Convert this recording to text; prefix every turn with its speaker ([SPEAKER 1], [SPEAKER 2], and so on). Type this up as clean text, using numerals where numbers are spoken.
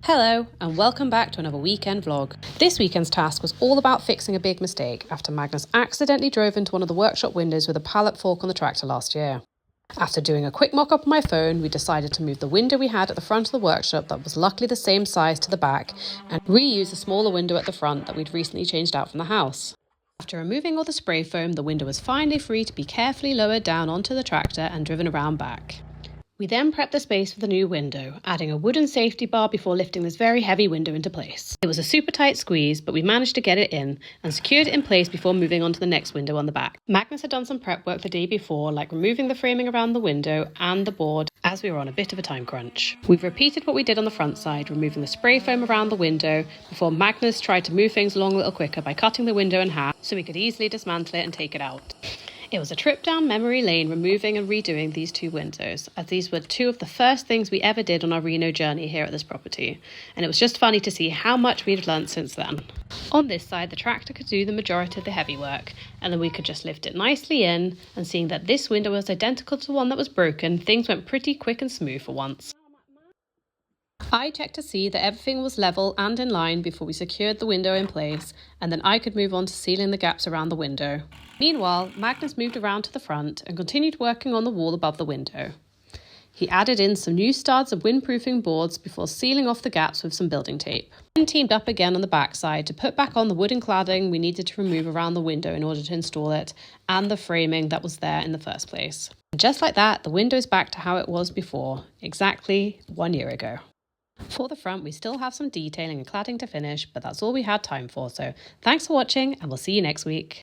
[SPEAKER 1] Hello and welcome back to another weekend vlog. This weekend's task was all about fixing a big mistake after Magnus accidentally drove into one of the workshop windows with a pallet fork on the tractor last year. After doing a quick mock-up on my phone, we decided to move the window we had at the front of the workshop that was luckily the same size to the back and reuse a smaller window at the front that we'd recently changed out from the house. After removing all the spray foam, the window was finally free to be carefully lowered down onto the tractor and driven around back. We then prepped the space for the new window, adding a wooden safety bar before lifting this very heavy window into place. It was a super tight squeeze, but we managed to get it in and secured it in place before moving on to the next window on the back. Magnus had done some prep work the day before, like removing the framing around the window and the board, as we were on a bit of a time crunch. We've repeated what we did on the front side, removing the spray foam around the window before Magnus tried to move things along a little quicker by cutting the window in half so we could easily dismantle it and take it out. It was a trip down memory lane removing and redoing these two windows, as these were two of the first things we ever did on our Reno journey here at this property, and it was just funny to see how much we'd learnt since then. On this side, the tractor could do the majority of the heavy work, and then we could just lift it nicely in, and seeing that this window was identical to the one that was broken, things went pretty quick and smooth for once. I checked to see that everything was level and in line before we secured the window in place, and then I could move on to sealing the gaps around the window. Meanwhile, Magnus moved around to the front and continued working on the wall above the window. He added in some new studs and windproofing boards before sealing off the gaps with some building tape. Then teamed up again on the back side to put back on the wooden cladding we needed to remove around the window in order to install it, and the framing that was there in the first place. And just like that, the window's back to how it was before, exactly 1 year ago. For the front, we still have some detailing and cladding to finish, but that's all we had time for, so thanks for watching and we'll see you next week.